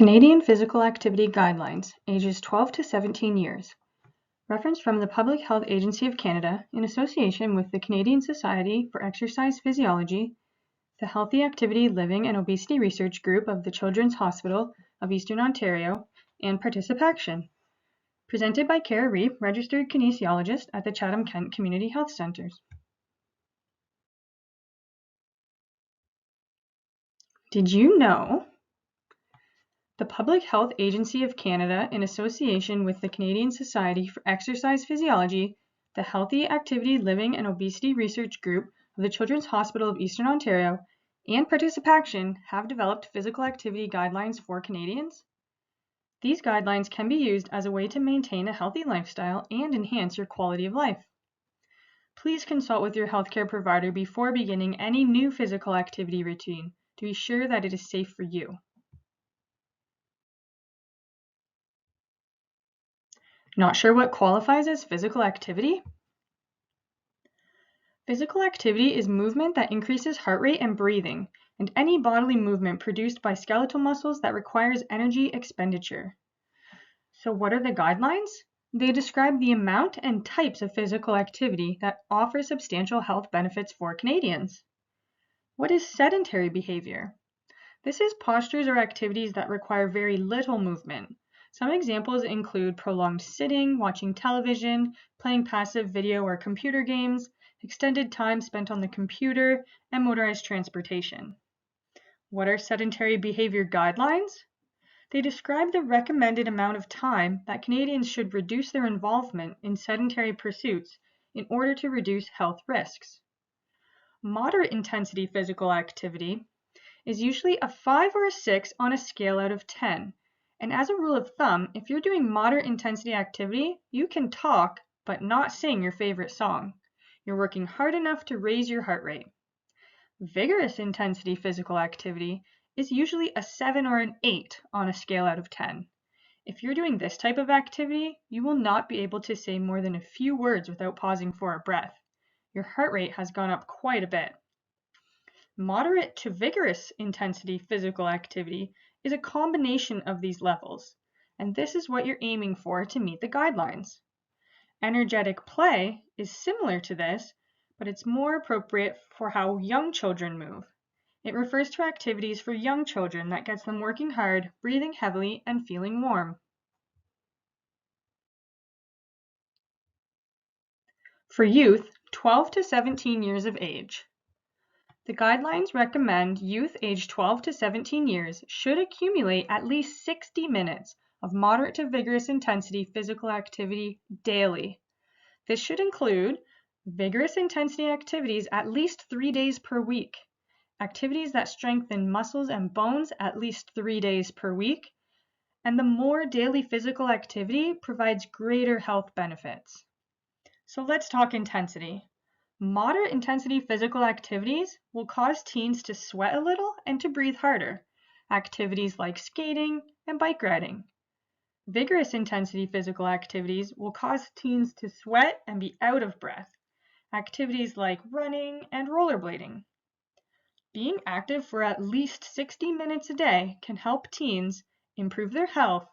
Canadian Physical Activity Guidelines, ages 12 to 17 years. Reference from the Public Health Agency of Canada in association with the Canadian Society for Exercise Physiology, the Healthy Activity, Living and Obesity Research Group of the Children's Hospital of Eastern Ontario, and Participation. Presented by Kara Reep, registered kinesiologist at the Chatham-Kent Community Health Centres. Did you know the Public Health Agency of Canada, in association with the Canadian Society for Exercise Physiology, the Healthy Activity, Living and Obesity Research Group of the Children's Hospital of Eastern Ontario, and Participation have developed physical activity guidelines for Canadians? These guidelines can be used as a way to maintain a healthy lifestyle and enhance your quality of life. Please consult with your healthcare provider before beginning any new physical activity routine to be sure that it is safe for you. Not sure what qualifies as physical activity? Physical activity is movement that increases heart rate and breathing, and any bodily movement produced by skeletal muscles that requires energy expenditure. So what are the guidelines? They describe the amount and types of physical activity that offer substantial health benefits for Canadians. What is sedentary behavior? This is postures or activities that require very little movement. Some examples include prolonged sitting, watching television, playing passive video or computer games, extended time spent on the computer, and motorized transportation. What are sedentary behavior guidelines? They describe the recommended amount of time that Canadians should reduce their involvement in sedentary pursuits in order to reduce health risks. Moderate intensity physical activity is usually a 5 or a 6 on a scale out of 10. And as a rule of thumb, if you're doing moderate intensity activity, you can talk but not sing your favorite song. You're working hard enough to raise your heart rate. Vigorous intensity physical activity is usually a 7 or an 8 on a scale out of 10. If you're doing this type of activity, you will not be able to say more than a few words without pausing for a breath. Your heart rate has gone up quite a bit. Moderate to vigorous intensity physical activity is a combination of these levels, and this is what you're aiming for to meet the guidelines. Energetic play is similar to this, but it's more appropriate for how young children move. It refers to activities for young children that gets them working hard, breathing heavily, and feeling warm. For youth 12 to 17 years of age, the guidelines recommend youth aged 12 to 17 years should accumulate at least 60 minutes of moderate to vigorous intensity physical activity daily. This should include vigorous intensity activities at least 3 days per week, activities that strengthen muscles and bones at least 3 days per week, and the more daily physical activity provides greater health benefits. So let's talk intensity. Moderate intensity physical activities will cause teens to sweat a little and to breathe harder, activities like skating and bike riding. Vigorous intensity physical activities will cause teens to sweat and be out of breath, activities like running and rollerblading. Being active for at least 60 minutes a day can help teens improve their health,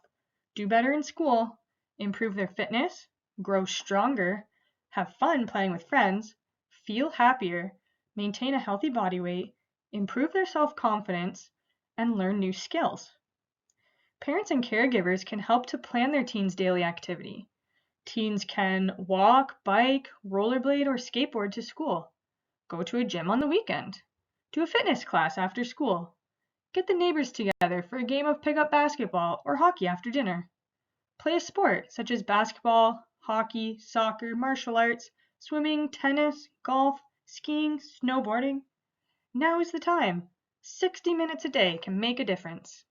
do better in school, improve their fitness, grow stronger, have fun playing with friends, feel happier, maintain a healthy body weight, improve their self-confidence, and learn new skills. Parents and caregivers can help to plan their teens' daily activity. Teens can walk, bike, rollerblade, or skateboard to school, go to a gym on the weekend, do a fitness class after school, get the neighbors together for a game of pickup basketball or hockey after dinner, play a sport such as basketball, hockey, soccer, martial arts, swimming, tennis, golf, skiing, snowboarding. Now is the time. 60 minutes a day can make a difference.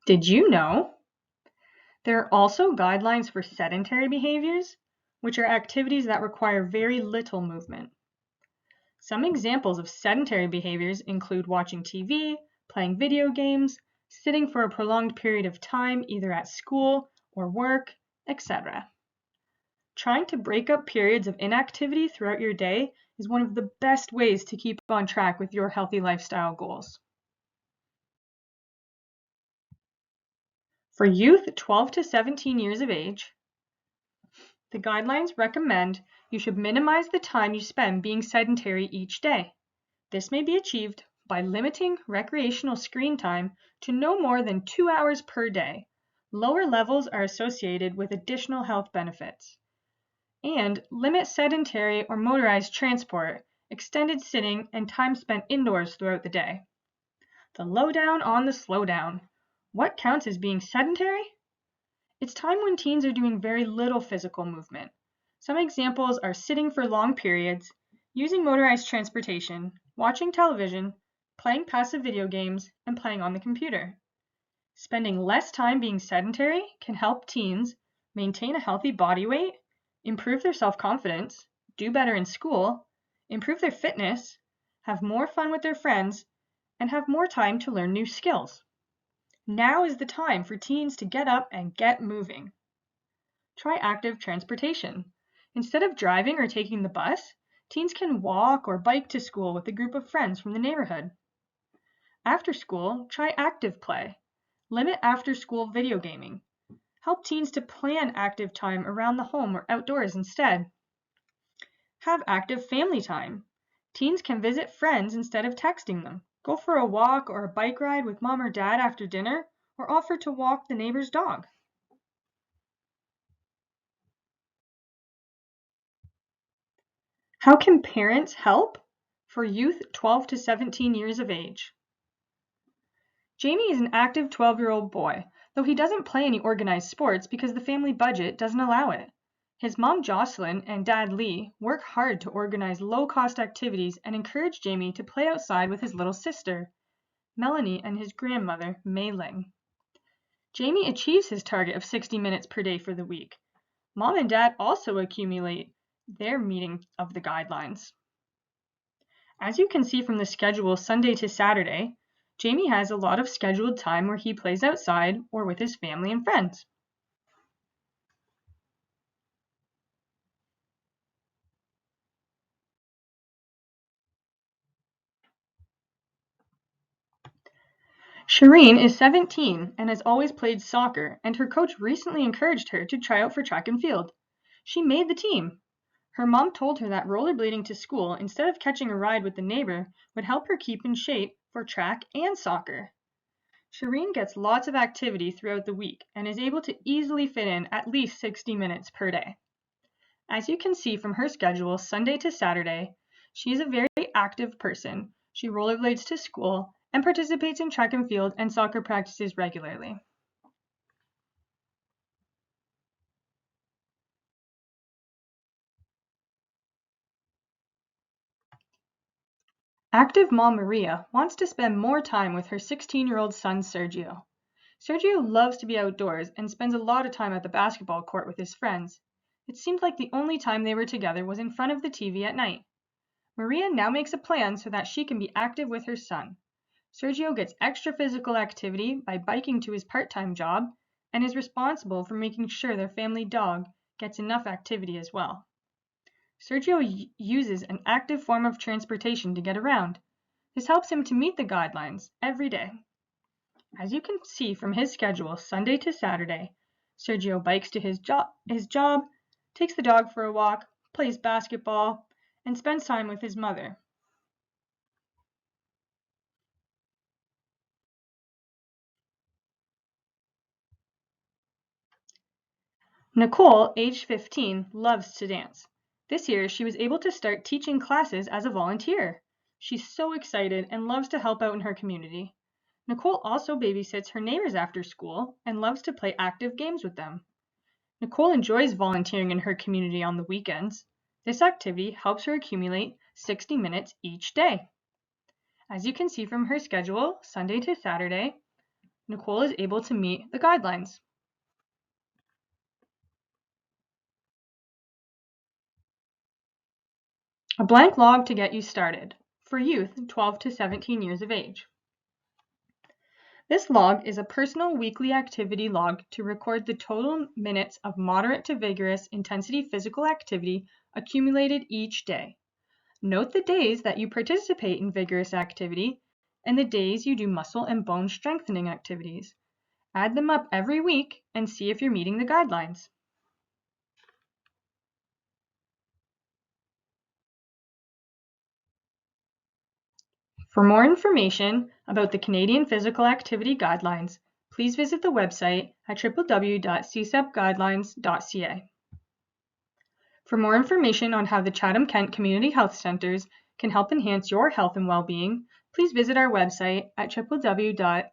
Did you know there are also guidelines for sedentary behaviors, which are activities that require very little movement? Some examples of sedentary behaviors include watching TV, playing video games, sitting for a prolonged period of time either at school or work, etc. Trying to break up periods of inactivity throughout your day is one of the best ways to keep on track with your healthy lifestyle goals. For youth 12 to 17 years of age, the guidelines recommend you should minimize the time you spend being sedentary each day. This may be achieved by limiting recreational screen time to no more than 2 hours per day. Lower levels are associated with additional health benefits. And limit sedentary or motorized transport, extended sitting, and time spent indoors throughout the day. The lowdown on the slowdown. What counts as being sedentary? It's time when teens are doing very little physical movement. Some examples are sitting for long periods, using motorized transportation, watching television, playing passive video games, and playing on the computer. Spending less time being sedentary can help teens maintain a healthy body weight, improve their self-confidence, do better in school, improve their fitness, have more fun with their friends, and have more time to learn new skills. Now is the time for teens to get up and get moving. Try active transportation. Instead of driving or taking the bus, teens can walk or bike to school with a group of friends from the neighborhood. After school, try active play. Limit after-school video gaming. Help teens to plan active time around the home or outdoors instead. Have active family time. Teens can visit friends instead of texting them. Go for a walk or a bike ride with mom or dad after dinner, or offer to walk the neighbor's dog. How can parents help? For youth 12 to 17 years of age. Jamie is an active 12-year-old boy, though he doesn't play any organized sports because the family budget doesn't allow it. His mom Jocelyn and dad Lee work hard to organize low-cost activities and encourage Jamie to play outside with his little sister, Melanie, and his grandmother, Mei Ling. Jamie achieves his target of 60 minutes per day for the week. Mom and dad also accumulate their meeting of the guidelines. As you can see from the schedule Sunday to Saturday, Jamie has a lot of scheduled time where he plays outside or with his family and friends. Shireen is 17 and has always played soccer, and her coach recently encouraged her to try out for track and field. She made the team. Her mom told her that rollerblading to school instead of catching a ride with the neighbor would help her keep in shape for track and soccer. Shireen gets lots of activity throughout the week and is able to easily fit in at least 60 minutes per day. As you can see from her schedule Sunday to Saturday, she is a very active person. She rollerblades to school and participates in track and field and soccer practices regularly. Active mom Maria wants to spend more time with her 16-year-old son Sergio. Sergio loves to be outdoors and spends a lot of time at the basketball court with his friends. It seemed like the only time they were together was in front of the TV at night. Maria now makes a plan so that she can be active with her son. Sergio gets extra physical activity by biking to his part-time job and is responsible for making sure their family dog gets enough activity as well. Sergio uses an active form of transportation to get around. This helps him to meet the guidelines every day. As you can see from his schedule Sunday to Saturday, Sergio bikes to his job, takes the dog for a walk, plays basketball, and spends time with his mother. Nicole, age 15, loves to dance. This year, she was able to start teaching classes as a volunteer. She's so excited and loves to help out in her community. Nicole also babysits her neighbors after school and loves to play active games with them. Nicole enjoys volunteering in her community on the weekends. This activity helps her accumulate 60 minutes each day. As you can see from her schedule, Sunday to Saturday, Nicole is able to meet the guidelines. A blank log to get you started for youth 12 to 17 years of age. This log is a personal weekly activity log to record the total minutes of moderate to vigorous intensity physical activity accumulated each day. Note the days that you participate in vigorous activity and the days you do muscle and bone strengthening activities. Add them up every week and see if you're meeting the guidelines. For more information about the Canadian Physical Activity Guidelines, please visit the website at www.ccpguidelines.ca. For more information on how the Chatham-Kent Community Health Centres can help enhance your health and well-being, please visit our website at www.ckchc.ca.